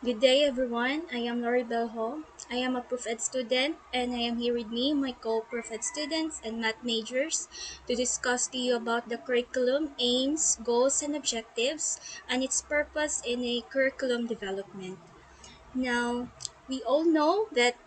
Good day, everyone. I am Lori Belho. I am a Prof. student, and I am here with me, my co-Prof. students and math majors, to discuss to you about the curriculum, aims, goals, and objectives, and its purpose in a curriculum development. Now, we all know that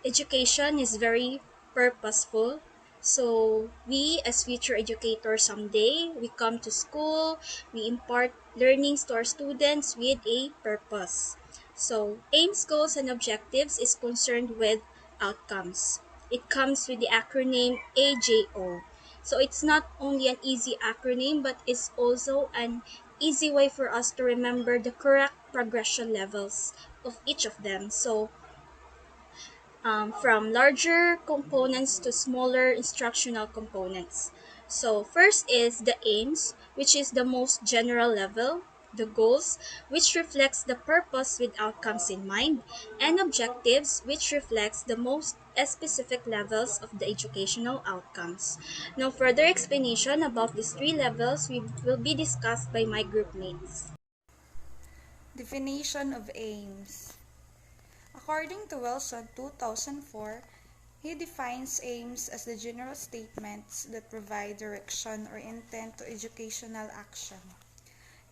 education is very purposeful. So we as future educators someday, we come to school, we impart learnings to our students with a purpose. So aims, goals, and objectives is concerned with outcomes. It comes with the acronym AJO. So it's not only an easy acronym, but it's also an easy way for us to remember the correct progression levels of each of them. So from larger components to smaller instructional components. So first is the aims, which is the most general level, the goals, which reflects the purpose with outcomes in mind, and objectives, which reflects the most specific levels of the educational outcomes. Now further explanation about these three levels will be discussed by my group mates. Definition of aims. According to Wilson 2004, he defines aims as the general statements that provide direction or intent to educational action.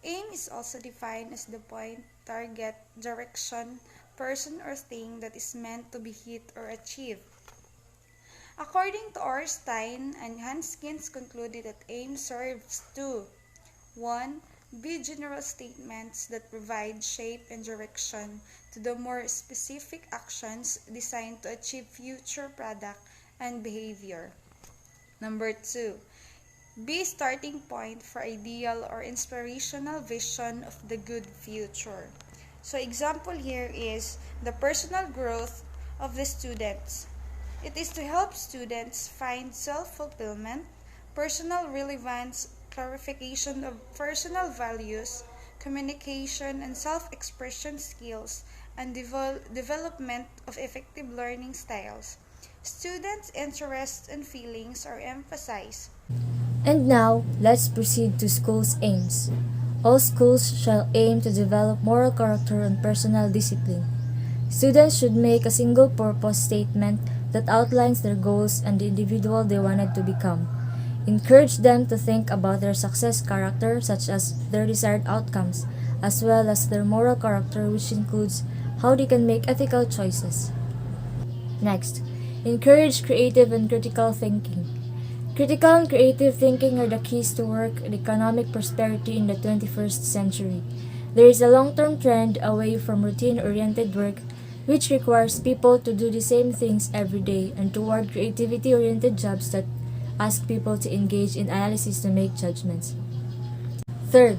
Aim is also defined as the point, target, direction, person, or thing that is meant to be hit or achieved. According to Orstein and Hanskins concluded that aim serves to 1. Be general statements that provide shape and direction to the more specific actions designed to achieve future product and behavior. Number 2. Be starting point for ideal or inspirational vision of the good future. So example here is the personal growth of the students. It is to help students find self-fulfillment, personal relevance, clarification of personal values, communication and self-expression skills, and development of effective learning styles. Students' interests and feelings are emphasized. And now, let's proceed to schools' aims. All schools shall aim to develop moral character and personal discipline. Students should make a single purpose statement that outlines their goals and the individual they wanted to become. Encourage them to think about their success character, such as their desired outcomes, as well as their moral character, which includes how they can make ethical choices. Next, encourage creative and critical thinking. Critical and creative thinking are the keys to work and economic prosperity in the 21st century. There is a long-term trend away from routine-oriented work, which requires people to do the same things every day, and toward creativity-oriented jobs that ask people to engage in analysis to make judgments. Third,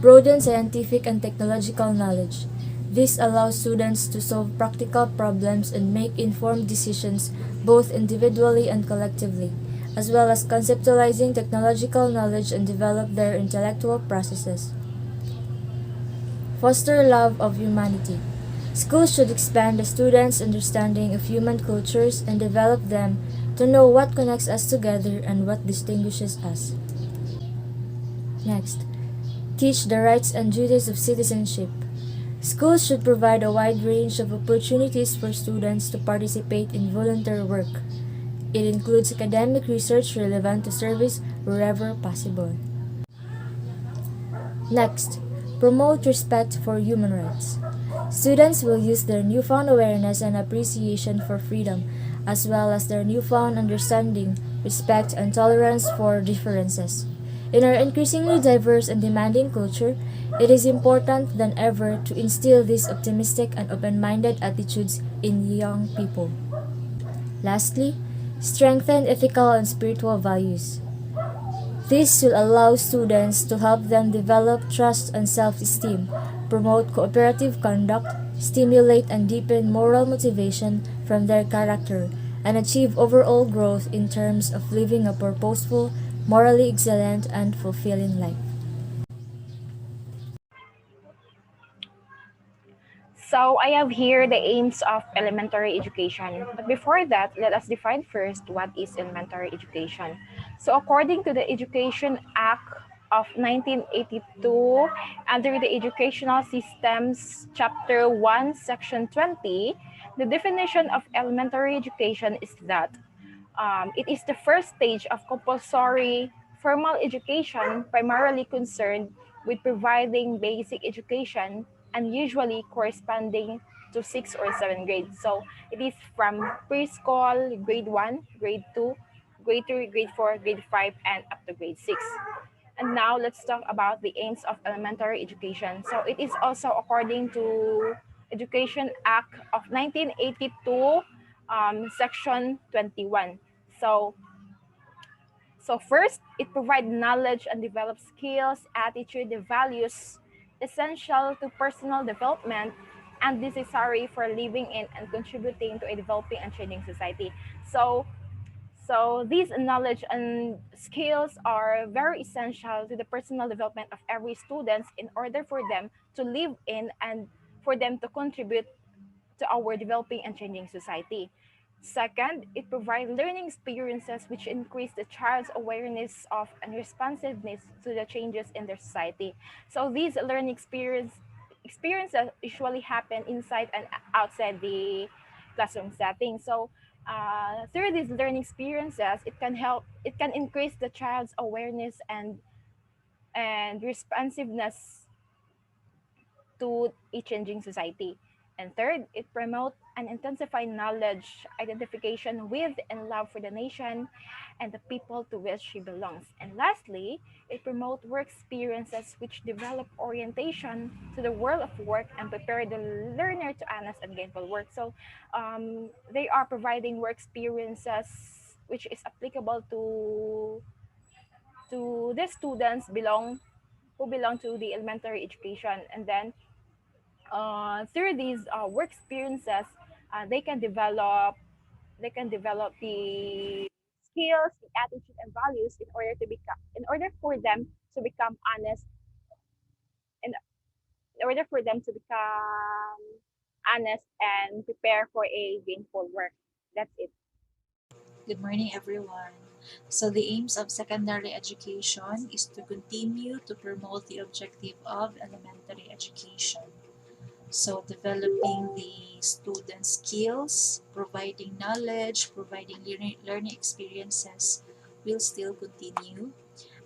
broaden scientific and technological knowledge. This allows students to solve practical problems and make informed decisions both individually and collectively, as well as conceptualizing technological knowledge and develop their intellectual processes. Foster love of humanity. Schools should expand the students' understanding of human cultures and develop them to know what connects us together and what distinguishes us. Next, teach the rights and duties of citizenship. Schools should provide a wide range of opportunities for students to participate in volunteer work. It includes academic research relevant to service wherever possible. Next, promote respect for human rights. Students will use their newfound awareness and appreciation for freedom, as well as their newfound understanding, respect, and tolerance for differences. In our increasingly diverse and demanding culture, it is important than ever to instill these optimistic and open-minded attitudes in young people. Lastly, strengthen ethical and spiritual values. This will allow students to help them develop trust and self-esteem, promote cooperative conduct, stimulate and deepen moral motivation from their character, and achieve overall growth in terms of living a purposeful, morally excellent, and fulfilling life. So I have here the aims of elementary education. But before that, let us define first what is elementary education. So according to the Education Act of 1982 under the Educational Systems Chapter 1, Section 20, the definition of elementary education is that it is the first stage of compulsory formal education primarily concerned with providing basic education and usually corresponding to 6 or 7 grades. So it is from preschool, grade 1, grade 2, grade 3, grade 4, grade 5, and up to grade 6. And now let's talk about the aims of elementary education. So it is also according to Education Act of 1982, Section 21. So first, it provides knowledge and develops skills, attitude, and values essential to personal development and necessary for living in and contributing to a developing and changing society. So these knowledge and skills are very essential to the personal development of every student in order for them to live in and for them to contribute to our developing and changing society. Second, it provides learning experiences which increase the child's awareness of and responsiveness to the changes in their society. So these learning experiences usually happen inside and outside the classroom setting. So through these learning experiences, it can increase the child's awareness and responsiveness to a changing society. And third, it promotes and intensify knowledge, identification with, and love for the nation and the people to which she belongs. And lastly, it promotes work experiences which develop orientation to the world of work and prepare the learner to honest and gainful work. So they are providing work experiences which is applicable to the students who belong to the elementary education. And then through these work experiences, they can develop the skills, the attitude, and values in order for them to become honest, in order for them to become honest and prepare for a gainful work. That's it. Good morning, everyone. So, the aims of secondary education is to continue to promote the objective of elementary education. So, developing the student skills, providing knowledge, providing learning experiences will still continue.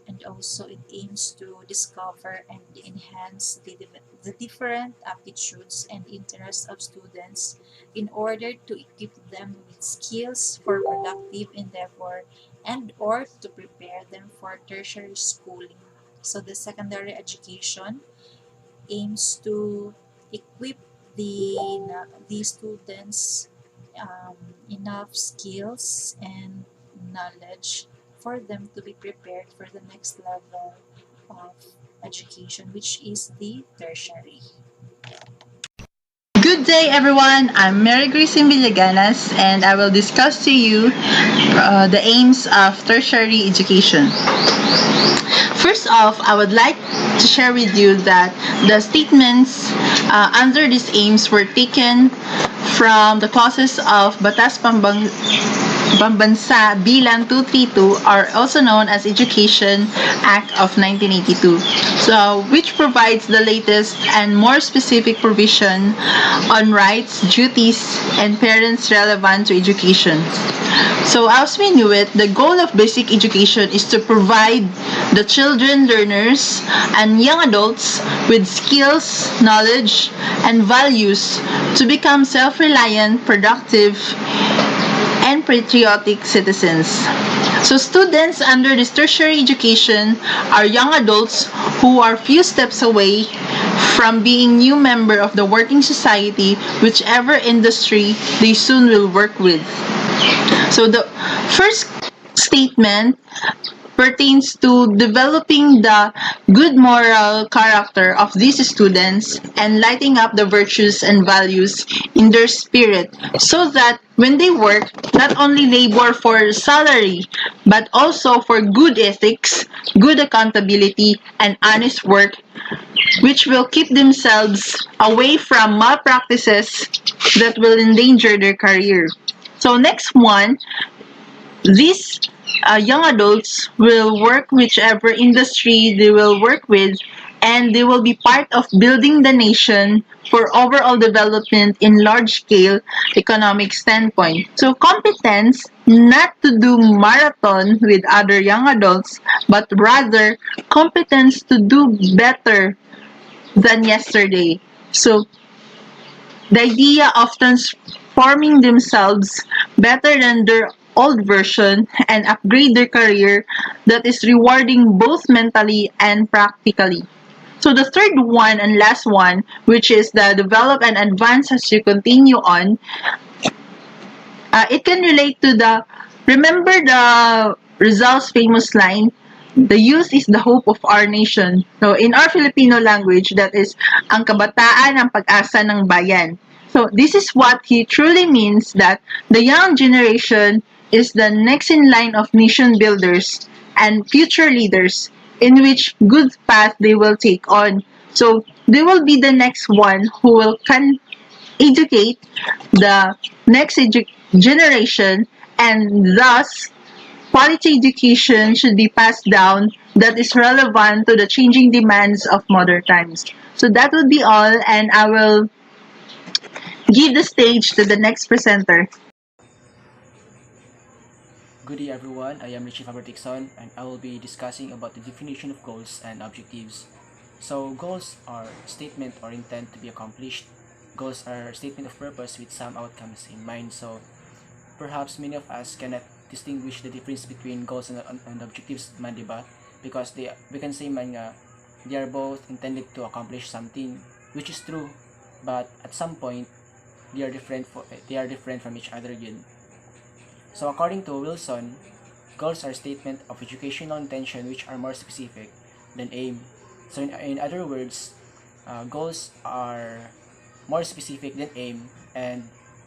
And also, it aims to discover and enhance the different aptitudes and interests of students in order to equip them with skills for productive endeavor and or to prepare them for tertiary schooling. So the secondary education aims to equip the students enough skills and knowledge for them to be prepared for the next level of education, which is the tertiary. Good day, everyone. I'm Mary Grace Villaganas, and I will discuss to you the aims of tertiary education. First off, I would like to share with you that the statements under these aims were taken from the clauses of Batas Pambansa Bilang 232, or also known as Education Act of 1982, so which provides the latest and more specific provision on rights, duties, and parents relevant to education. So as we knew it, the goal of basic education is to provide the children, learners, and young adults with skills, knowledge, and values to become self-reliant, productive, and patriotic citizens. So students under this tertiary education are young adults who are few steps away from being new member of the working society, whichever industry they soon will work with. So the first statement pertains to developing the good moral character of these students and lighting up the virtues and values in their spirit so that when they work, not only labor for salary, but also for good ethics, good accountability, and honest work, which will keep themselves away from malpractices that will endanger their career. So next one, these young adults will work whichever industry they will work with, and they will be part of building the nation for overall development in large scale economic standpoint. So competence not to do marathon with other young adults, but rather competence to do better than yesterday. So the idea of transforming themselves better than their old version and upgrade their career that is rewarding both mentally and practically. So the third one and last one, which is the develop and advance as you continue on, it can relate to the remember the Rizal's famous line, the youth is the hope of our nation. So in our Filipino language, that is ang kabataan ang pag-asa ng bayan. So this is what he truly means, that the young generation is the next in line of nation builders and future leaders in which good path they will take on. So they will be the next one who will educate the next generation, and thus quality education should be passed down that is relevant to the changing demands of modern times. So that would be all, and I will give the stage to the next presenter. Good day everyone, I am Richie Fabertixon and I will be discussing about the definition of goals and objectives. So goals are statement or intent to be accomplished. Goals are statement of purpose with some outcomes in mind. So perhaps many of us cannot distinguish the difference between goals and objectives man, diba? Because we can say man nga, they are both intended to accomplish something, which is true, but at some point they are different from each other yun. So according to Wilson, goals are statement of educational intention which are more specific than aim. So in other words, goals are more specific than aim and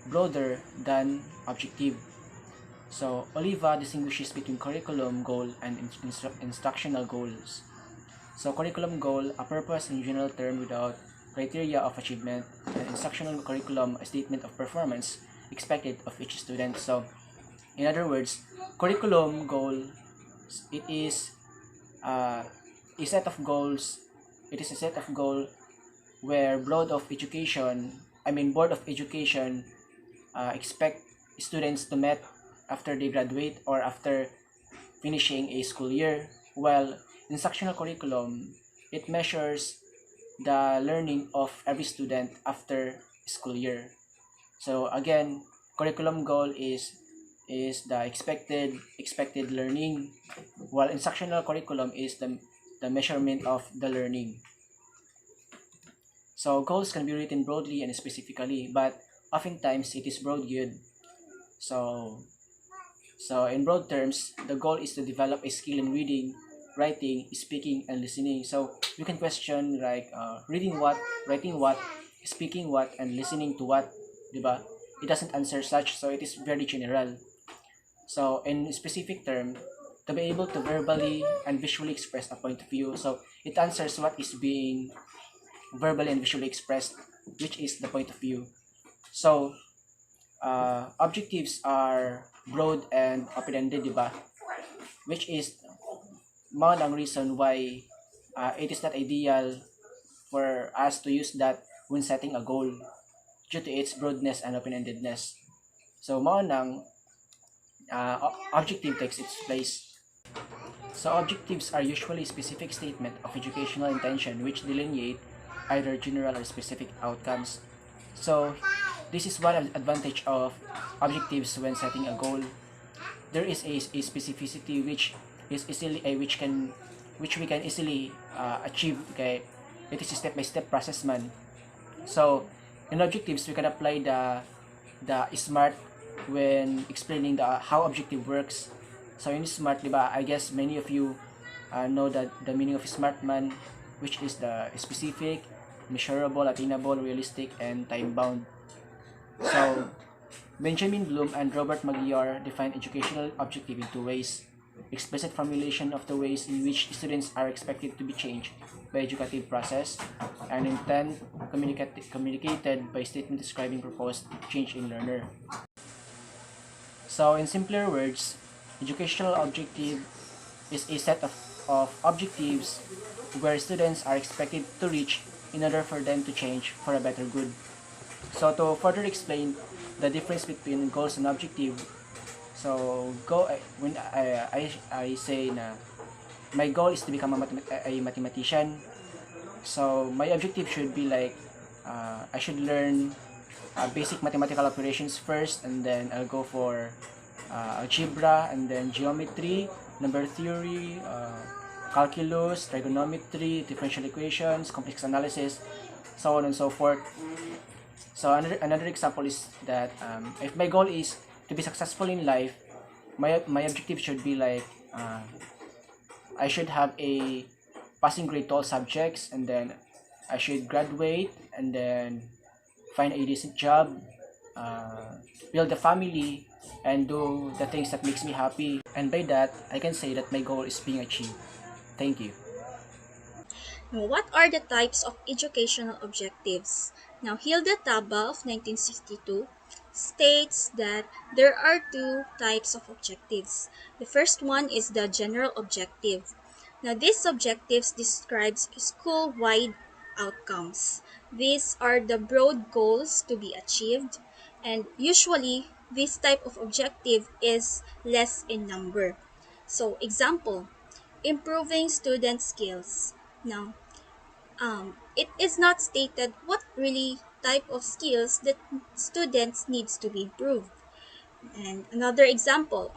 broader than objective. So Oliva distinguishes between curriculum goal and instructional goals. So curriculum goal, a purpose in general term without criteria of achievement, and instructional curriculum, a statement of performance expected of each student. So in other words, curriculum goal, it is a set of goals. It is a set of goal where Board of Education expect students to meet after they graduate or after finishing a school year. While instructional curriculum, it measures the learning of every student after school year. So again, curriculum goal is the expected learning, while instructional curriculum is the measurement of the learning. So goals can be written broadly and specifically, but oftentimes it is broad good. So in broad terms, the goal is to develop a skill in reading, writing, speaking, and listening. So you can question like reading what, writing what, speaking what, and listening to what, diba? It doesn't answer such, so it is very general. So in specific term, to be able to verbally and visually express a point of view. So it answers what is being verbally and visually expressed, which is the point of view. So objectives are broad and open-ended, diba? Which is one ang reason why it is not ideal for us to use that when setting a goal due to its broadness and open-endedness. So nang objective takes its place. So objectives are usually specific statement of educational intention which delineate either general or specific outcomes. So this is one advantage of objectives when setting a goal. There is a specificity which is easily which we can easily achieve. Okay, it is a step-by-step process man. So in objectives we can apply the SMART when explaining how objective works. So in SMART, diba, I guess many of you know that the meaning of SMART man, which is the specific, measurable, attainable, realistic, and time-bound. So Benjamin Bloom and Robert Magyar define educational objective in two ways: explicit formulation of the ways in which students are expected to be changed by educative process, and intent communicated by statement describing proposed change in learner. So in simpler words, Educational objective is a set of objectives where students are expected to reach in order for them to change for a better good. So to further explain the difference between goals and objective, so when I say na my goal is to become a mathematician, so my objective should be like I should learn basic mathematical operations first, and then I'll go for algebra, and then geometry, number theory, calculus, trigonometry, differential equations, complex analysis, so on and so forth. So another example is that if my goal is to be successful in life, my objective should be like I should have a passing grade to all subjects, and then I should graduate, and then find a decent job, build a family, and do the things that makes me happy. And by that, I can say that my goal is being achieved. Thank you. Now, what are the types of educational objectives? Now, Hilda Taba of 1962 states that there are two types of objectives. The first one is the general objective. Now, these objectives describes school-wide outcomes. These are the broad goals to be achieved, and usually this type of objective is less in number. So, example, improving student skills. Now, it is not stated what really type of skills that students needs to be improved. And another example,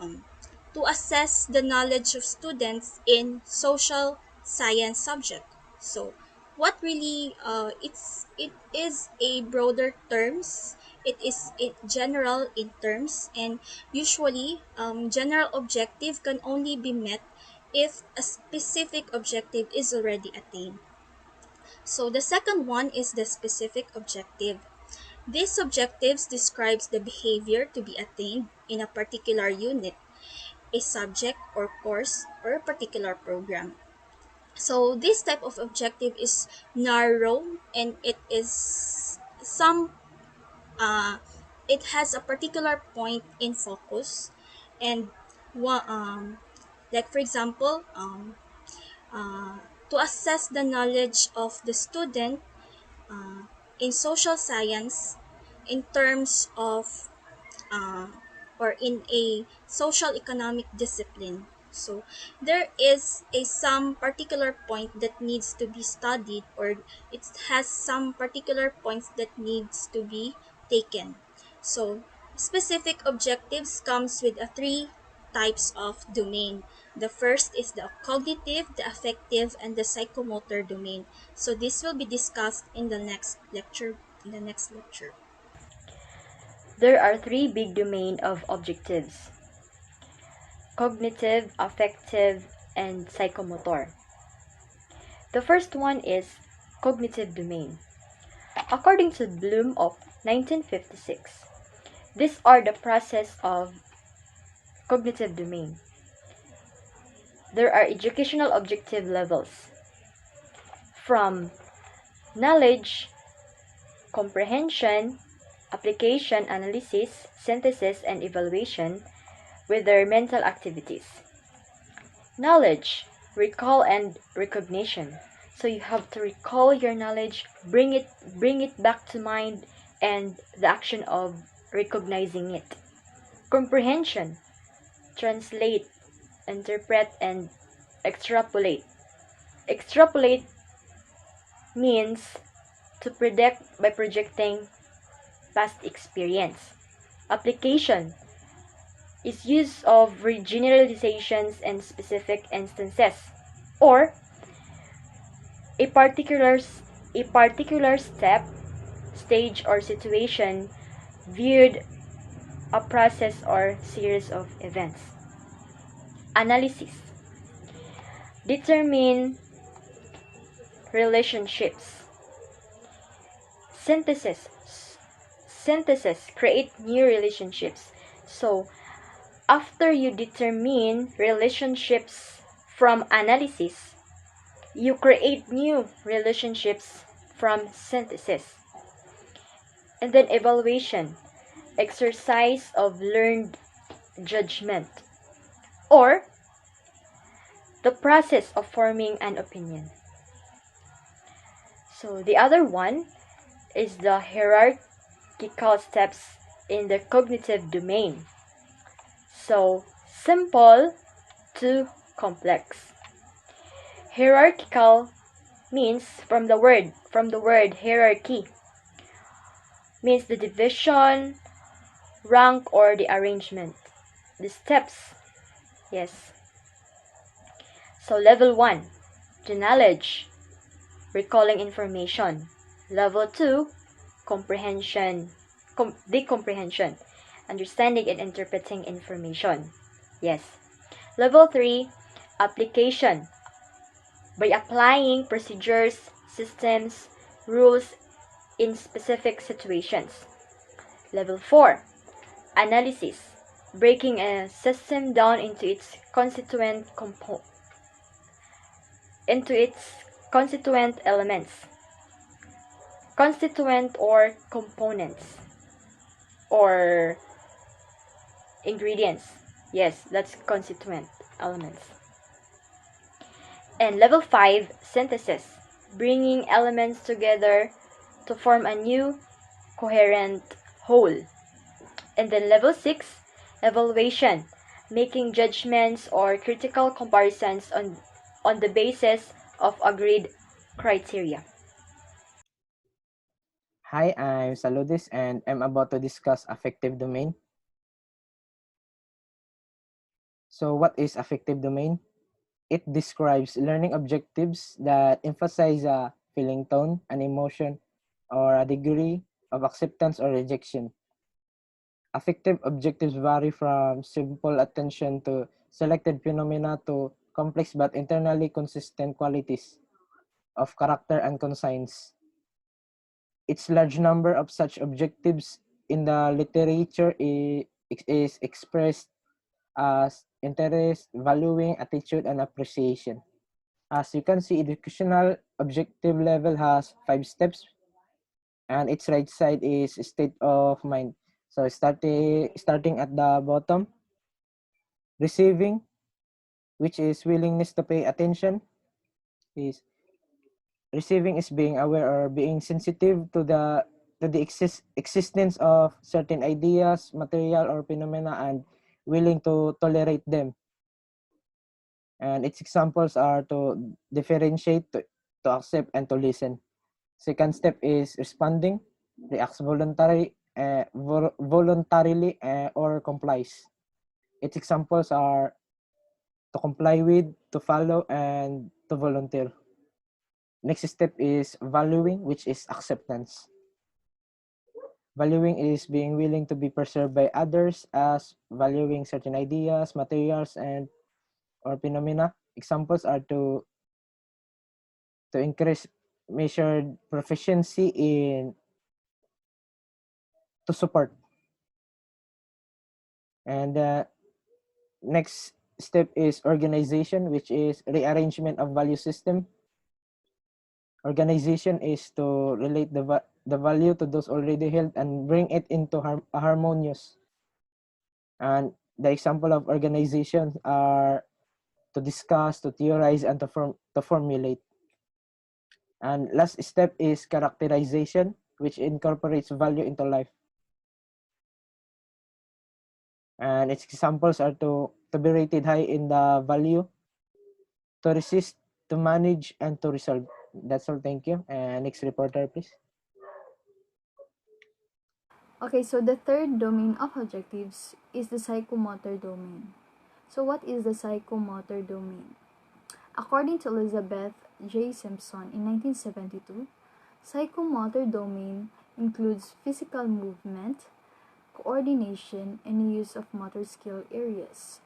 to assess the knowledge of students in social science subject. So, what really it is a broader terms. It is general in terms, and usually general objective can only be met if a specific objective is already attained. So the second one is the specific objective. These objectives describes the behavior to be attained in a particular unit, a subject or course, or a particular program. So this type of objective is narrow, and uh, it has a particular point in focus, and like for example, uh, to assess the knowledge of the student uh, in social science in terms of uh, or in a social economic discipline. So there is a some particular point that needs to be studied, or it has some particular points that needs to be taken. So specific objectives comes with a three types of domain. The first is the cognitive, the affective, and the psychomotor domain. So this will be discussed in the next lecture. There are three big domains of objectives: cognitive, affective, and psychomotor. The first one is cognitive domain. According to Bloom of 1956, these are the process of cognitive domain. There are educational objective levels from knowledge, comprehension, application, analysis, synthesis, and evaluation with their mental activities. Knowledge, recall and recognition. So you have to recall your knowledge, bring it back to mind, and the action of recognizing it. Comprehension, translate, interpret, and extrapolate. Extrapolate means to predict by projecting past experience. Application is use of generalizations and specific instances, or a particular step, stage, or situation viewed a process or series of events. Analysis, determine relationships. Synthesis, create new relationships. So after you determine relationships from analysis, you create new relationships from synthesis. And then evaluation, exercise of learned judgment. or the process of forming an opinion. So the other one is the hierarchical steps in the cognitive domain. So simple to complex. Hierarchical means from the word hierarchy means the division, rank, or the arrangement. The steps. Yes. So level 1, the knowledge, recalling information. Level 2, comprehension, the comprehension, understanding and interpreting information. Yes. Level 3, application, by applying procedures, systems, rules in specific situations. Level 4, analysis, breaking a system down into its constituent elements, constituent or components, or ingredients. Yes, that's constituent elements. And level 5, synthesis, bringing elements together to form a new coherent whole. And then level 6, evaluation, making judgments or critical comparisons on the basis of agreed criteria. Hi, I'm Saludis and I'm about to discuss affective domain. So what is affective domain? It describes learning objectives that emphasize a feeling tone, an emotion, or a degree of acceptance or rejection. Affective objectives vary from simple attention to selected phenomena to complex but internally consistent qualities of character and conscience. Its large number of such objectives in the literature is expressed as interest, valuing, attitude, and appreciation. As you can see, educational objective level has 5 steps, and its right side is state of mind. So starting at the bottom, receiving, which is willingness to pay attention, is receiving is being aware or being sensitive to the existence of certain ideas, material, or phenomena and willing to tolerate them. And its examples are to differentiate, to accept, and to listen. Second step is responding, reacts voluntarily or complies. Its examples are to comply with, to follow, and to volunteer. Next step is valuing, which is acceptance. Valuing is being willing to be perceived by others as valuing certain ideas, materials, and or phenomena. Examples are to increase measured proficiency in to support. And next step is organization, which is rearrangement of value system. Organization is to relate the value to those already held and bring it into harmonious. And the example of organization are to discuss, to theorize, and to formulate. And last step is characterization, which incorporates value into life. And its examples are to be rated high in the value, to resist, to manage, and to resolve. That's all. Thank you. And next reporter, please. Okay, so the third domain of objectives is the psychomotor domain. So what is the psychomotor domain? According to Elizabeth J. Simpson in 1972, psychomotor domain includes physical movement, coordination, and use of motor skill areas.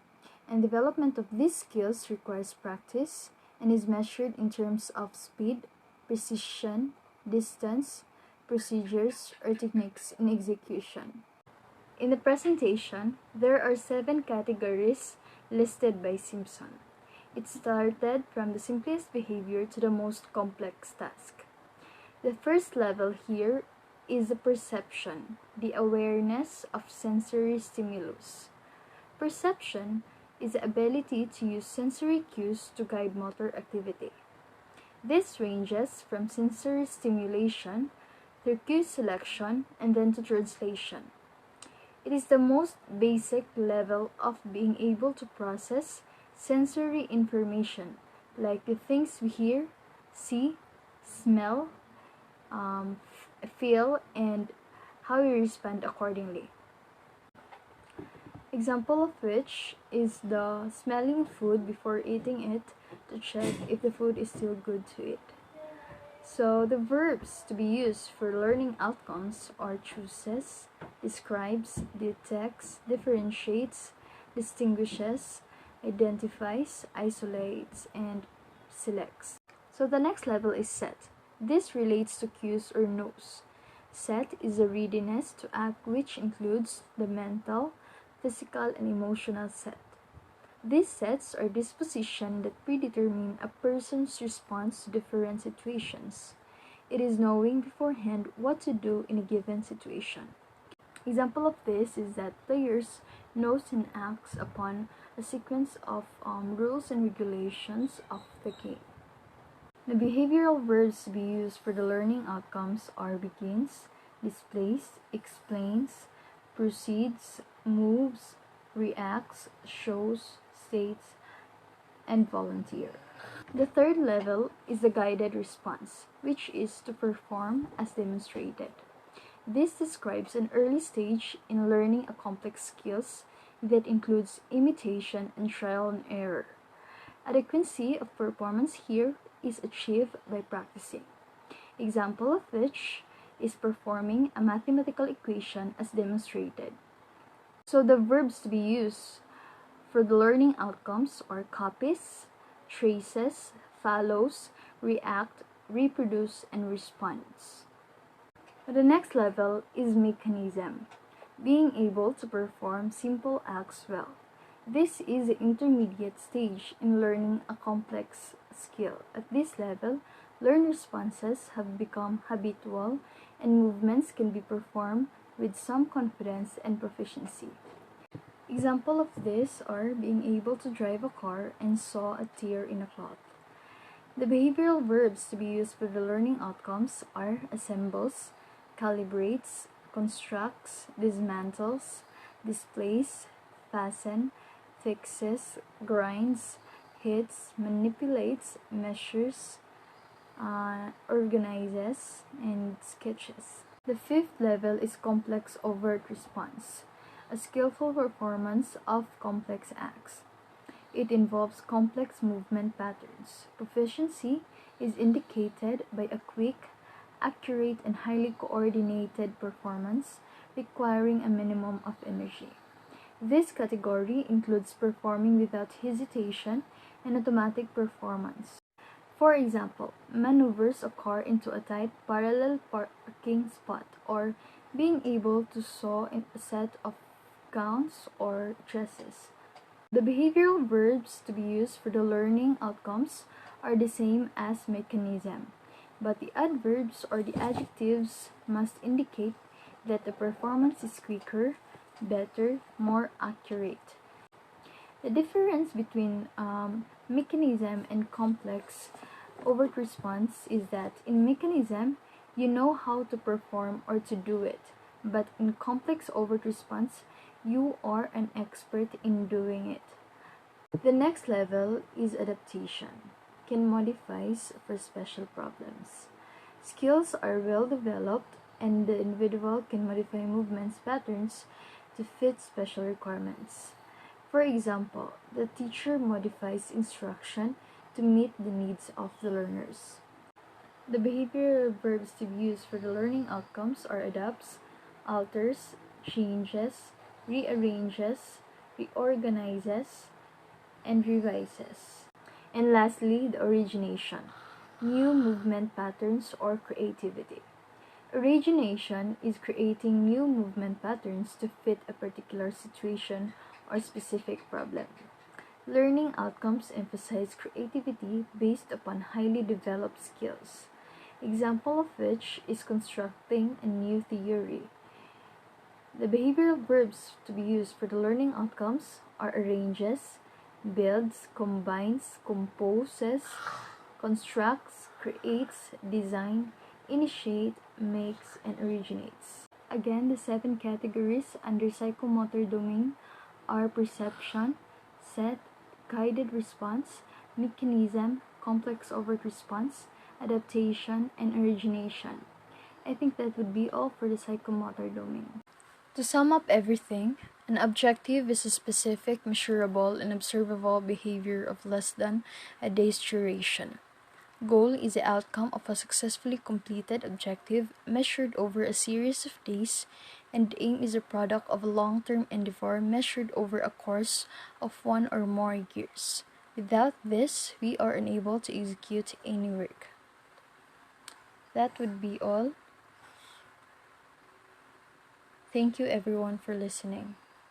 And development of these skills requires practice and is measured in terms of speed, precision, distance, procedures, or techniques in execution. In the presentation, there are 7 categories listed by Simpson. It started from the simplest behavior to the most complex task. The first level here is the perception, the awareness of sensory stimulus. Perception is the ability to use sensory cues to guide motor activity. This ranges from sensory stimulation through cue selection and then to translation. It is the most basic level of being able to process sensory information, like the things we hear, see, smell, feel, and how we respond accordingly. Example of which is the smelling food before eating it to check if the food is still good to eat. So the verbs to be used for learning outcomes are chooses, describes, detects, differentiates, distinguishes, identifies, isolates, and selects. So the next level is set. This relates to cues or knows. Set is a readiness to act which includes the mental, physical, and emotional set. These sets are dispositions that predetermine a person's response to different situations. It is knowing beforehand what to do in a given situation. Example of this is that players knows and acts upon a sequence of rules and regulations of the game. The behavioral verbs to be used for the learning outcomes are begins, displays, explains, proceeds, moves, reacts, shows, states, and volunteer. The third level is the guided response, which is to perform as demonstrated. This describes an early stage in learning a complex skills that includes imitation and trial and error. Adequacy of performance here is achieved by practicing. Example of which is performing a mathematical equation as demonstrated. So the verbs to be used for the learning outcomes are copies, traces, follows, react, reproduce, and responds. The next level is mechanism, being able to perform simple acts well. This is the intermediate stage in learning a complex skill. At this level, learned responses have become habitual and movements can be performed with some confidence and proficiency. Example of this are being able to drive a car and saw a tear in a cloth. The behavioral verbs to be used for the learning outcomes are assembles, calibrates, constructs, dismantles, displays, fasten, fixes, grinds, hits, manipulates, measures, organizes, and sketches. The fifth level is complex overt response, a skillful performance of complex acts. It involves complex movement patterns. Proficiency is indicated by a quick, accurate, and highly coordinated performance requiring a minimum of energy. This category includes performing without hesitation and automatic performance. For example, maneuvers a car into a tight parallel parking spot, or being able to sew a set of gowns or dresses. The behavioral verbs to be used for the learning outcomes are the same as mechanism, but the adverbs or the adjectives must indicate that the performance is quicker, better, more accurate. The difference between mechanism and complex overt response is that in mechanism, you know how to perform or to do it, but in complex overt response, you are an expert in doing it. The next level is adaptation, can modifies for special problems. Skills are well developed and the individual can modify movements patterns to fit special requirements. For example, the teacher modifies instruction to meet the needs of the learners. The behavioral verbs to be used for the learning outcomes are adapts, alters, changes, rearranges, reorganizes, and revises. And lastly, the origination, new movement patterns or creativity. Origination is creating new movement patterns to fit a particular situation or specific problem. Learning outcomes emphasize creativity based upon highly developed skills. Example of which is constructing a new theory. The behavioral verbs to be used for the learning outcomes are arranges, builds, combines, composes, constructs, creates, design, initiate, makes, and originates. Again, the 7 categories under psychomotor domain are perception, set, guided response, mechanism, complex overt response, adaptation, and origination. I think that would be all for the psychomotor domain. To sum up everything, an objective is a specific, measurable, and observable behavior of less than a day's duration. Goal is the outcome of a successfully completed objective measured over a series of days, and aim is a product of a long-term endeavor measured over a course of 1 or more years. Without this, we are unable to execute any work. That would be all. Thank you everyone for listening.